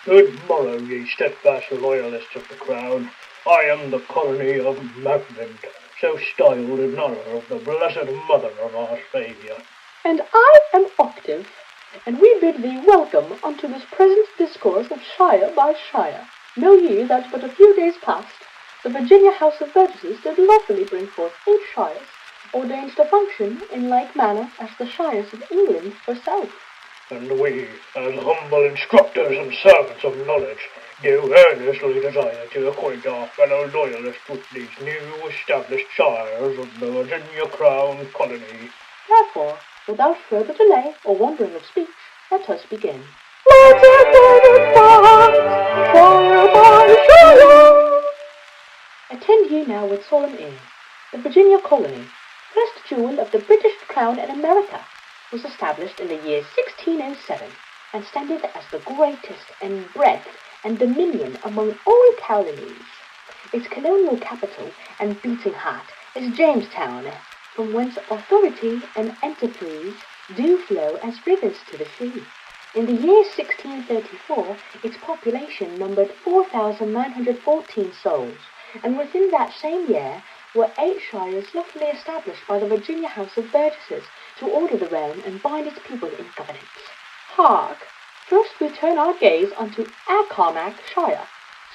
Good morrow, ye steadfast loyalists of the crown. I am the colony of Magland, so styled in honour of the blessed mother of our Saviour. And I am Octave, and we bid thee welcome unto this present discourse of Shire by Shire. Know ye that but a few days past, the Virginia House of Burgesses did lawfully bring forth 8 shires, ordained to function in like manner as the shires of England herself. And we, as humble instructors and servants of knowledge, do earnestly desire to acquaint our fellow loyalists with these new established shires of the Virginia Crown Colony. Therefore, without further delay or wandering of speech, let us begin. Attend ye now with solemn ear. The Virginia colony, first jewel of the British Crown in America, was established in the year 1607, and standeth as the greatest in breadth and dominion among all colonies. Its colonial capital and beating heart is Jamestown, from whence authority and enterprise do flow as rivers to the sea. In the year 1634, its population numbered 4,914 souls, and within that same year were 8 shires lawfully established by the Virginia House of Burgesses to order the realm and bind its people in governance. Hark! First we turn our gaze unto Accomac Shire,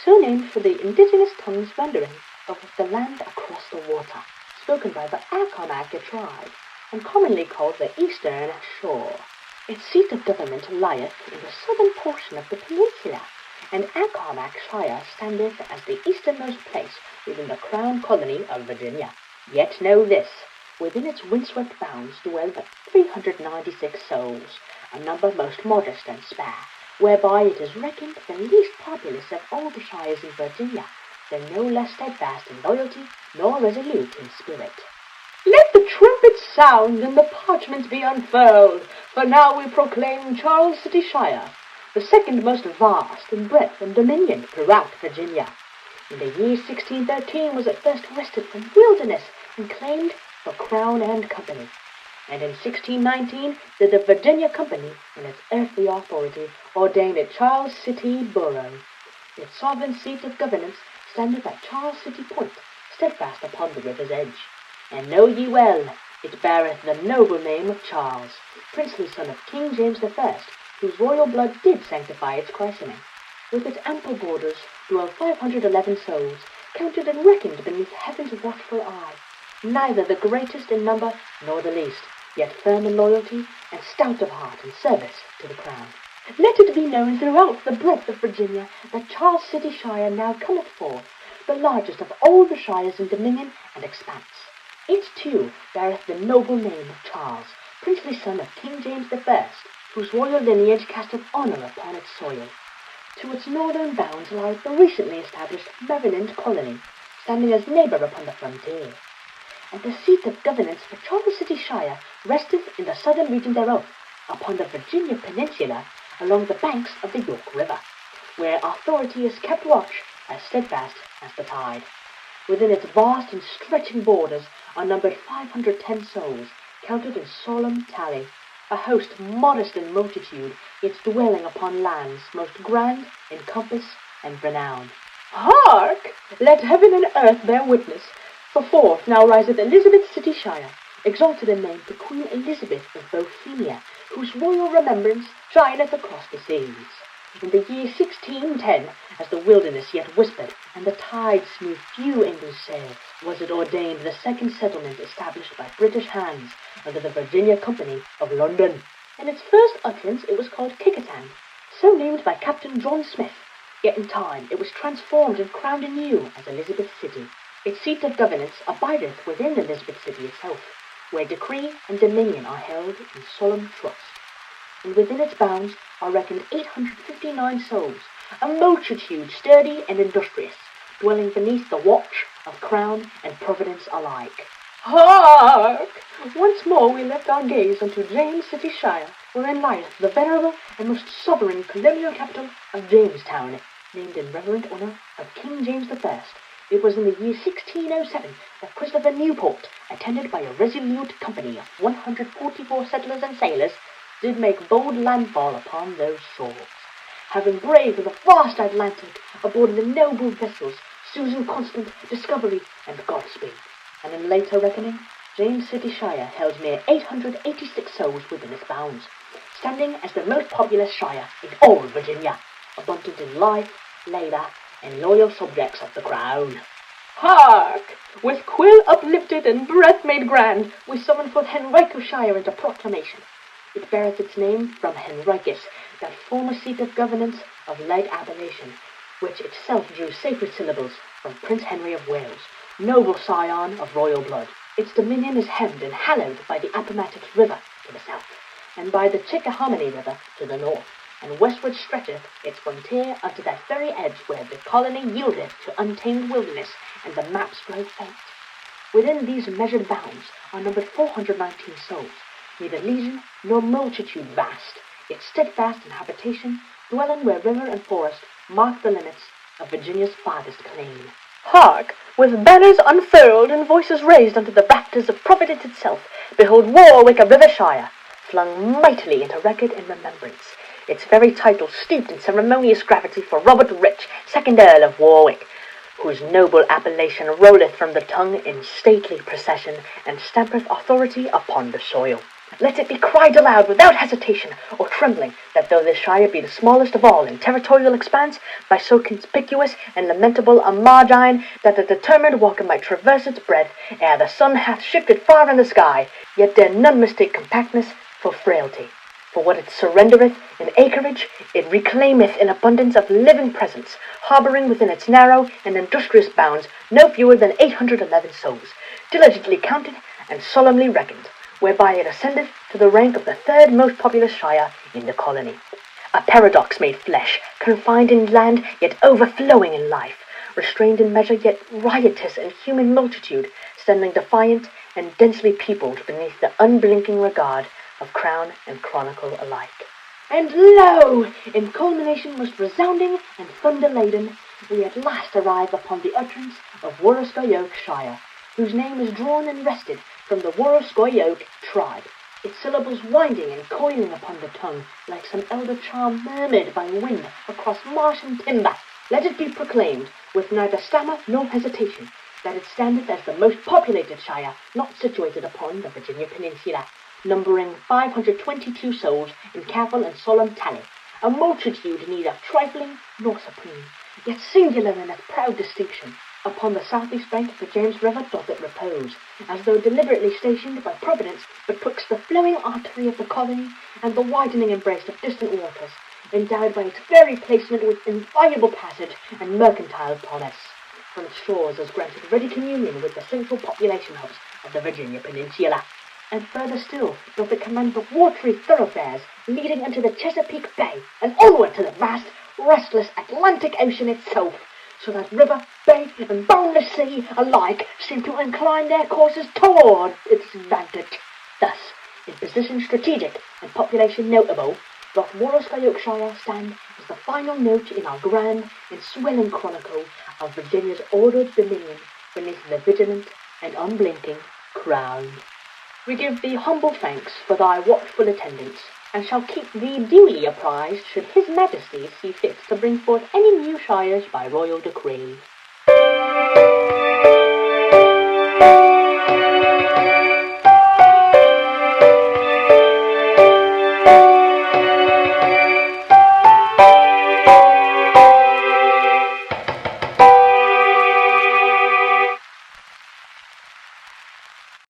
so named for the indigenous tongue's rendering of the land across the water, spoken by the Accomac tribe, and commonly called the Eastern Shore. Its seat of government lieth in the southern portion of the peninsula, and Accomac Shire standeth as the easternmost place within the Crown Colony of Virginia. Yet know this, within its windswept bounds dwell but 396 souls, a number most modest and spare, whereby it is reckoned the least populous of all the shires in Virginia, though no less steadfast in loyalty nor resolute in spirit. Let the trumpet sound and the parchment be unfurled, for now we proclaim Charles City Shire, the second most vast in breadth and dominion throughout Virginia. In the year 1613 was it first wrested from wilderness and claimed for Crown and Company. And in 1619 did the Virginia Company, in its earthly authority, ordain it Charles City Borough. Its sovereign seat of governance standeth at Charles City Point, steadfast upon the river's edge. And know ye well, it beareth the noble name of Charles, princely son of King James I, whose royal blood did sanctify its christening. With its ample borders dwell 511 souls, counted and reckoned beneath heaven's watchful eye, neither the greatest in number nor the least, yet firm in loyalty and stout of heart in service to the crown. Let it be known throughout the breadth of Virginia that Charles City Shire now cometh forth, the largest of all the shires in dominion and expanse. It too beareth the noble name of Charles, princely son of King James I, whose royal lineage casteth honour upon its soil. To its northern bounds lieth the recently established Maryland colony, standing as neighbour upon the frontier. And the seat of governance for Charles City Shire resteth in the southern region thereof, upon the Virginia peninsula, along the banks of the York River, where authority is kept watch as steadfast as the tide. Within its vast and stretching borders are numbered 510 souls, counted in solemn tally, a host modest in multitude, yet dwelling upon lands most grand in compass and renown. Hark! Let heaven and earth bear witness, for forth now riseth Elizabeth City Shire, exalted in name to Queen Elizabeth of Bohemia, whose royal remembrance shineth across the seas. In the year 1610, as the wilderness yet whispered, and the tide smoothed few English sail, was it ordained the second settlement established by British hands under the Virginia Company of London. In its first utterance it was called Kickertown, so named by Captain John Smith, yet in time it was transformed and crowned anew as Elizabeth City. Its seat of governance abideth within Elizabeth City itself, where decree and dominion are held in solemn trust. And within its bounds are reckoned 859 souls, a multitude sturdy and industrious, dwelling beneath the watch of crown and providence alike. Hark! Once more we lift our gaze unto James City Shire, wherein lieth the venerable and most sovereign colonial capital of Jamestown, named in reverent honour of King James I. It was in the year 1607 that Christopher Newport, attended by a resolute company of 144 settlers and sailors, did make bold landfall upon those shores. having braved the vast Atlantic aboard the noble vessels Susan Constant, Discovery, and Godspeed. And in later reckoning, James City Shire held mere 886 souls within its bounds, standing as the most populous shire in all Virginia, abundant in life, labour, and loyal subjects of the crown. Hark! With quill uplifted and breath made grand, we summon forth Henricus Shire into proclamation. It beareth its name from Henricus, that former seat of governance of light appellation, which itself drew sacred syllables from Prince Henry of Wales, noble scion of royal blood. Its dominion is hemmed and hallowed by the Appomattox River to the south, and by the Chickahominy River to the north, and westward stretcheth its frontier unto that very edge where the colony yieldeth to untamed wilderness, and the maps grow faint. Within these measured bounds are numbered 419 souls, neither legion nor multitude vast, yet steadfast in habitation, dwelling where river and forest mark the limits of Virginia's farthest claim. Hark! With banners unfurled and voices raised unto the rafters of Providence itself, behold Warwick of River Shire, flung mightily into record and remembrance, its very title steeped in ceremonious gravity for Robert Rich, 2nd Earl of Warwick, whose noble appellation rolleth from the tongue in stately procession, and stampeth authority upon the soil. Let it be cried aloud without hesitation or trembling, that though this shire be the smallest of all in territorial expanse, by so conspicuous and lamentable a margine, that the determined walker might traverse its breadth ere the sun hath shifted far in the sky, yet dare none mistake compactness for frailty. For what it surrendereth in acreage, it reclaimeth in abundance of living presence, harbouring within its narrow and industrious bounds no fewer than 811 souls, diligently counted and solemnly reckoned, whereby it ascendeth to the rank of the 3rd most populous shire in the colony. A paradox made flesh, confined in land, yet overflowing in life, restrained in measure, yet riotous in human multitude, standing defiant and densely peopled beneath the unblinking regard of crown and chronicle alike. And lo! In culmination most resounding and thunder-laden, we at last arrive upon the utterance of Warroscoyoke Shire, whose name is drawn and wrested from the Warroscoyoke tribe, its syllables winding and coiling upon the tongue like some elder charm murmured by wind across marsh and timber. Let it be proclaimed, with neither stammer nor hesitation, that it standeth as the most populated shire not situated upon the Virginia Peninsula, numbering 522 souls in careful and solemn tally, a multitude neither trifling nor supreme, yet singular in its proud distinction. Upon the southeast bank of the James River doth it repose, as though deliberately stationed by Providence betwixt the flowing artery of the colony and the widening embrace of distant waters, endowed by its very placement with inviolable passage and mercantile promise. From its shores is granted ready communion with the central population hubs of the Virginia Peninsula, and further still doth it command the watery thoroughfares leading into the Chesapeake Bay and onward to the vast, restless Atlantic Ocean itself, so that river, bay, and boundless sea alike seem to incline their courses toward its vantage. Thus, in position strategic and population notable, doth Warroscoyoke Shire stand as the final note in our grand and swelling chronicle of Virginia's ordered dominion beneath the vigilant and unblinking crown. We give thee humble thanks for thy watchful attendance, and shall keep thee duly apprised should His Majesty see fit to bring forth any new shires by royal decree.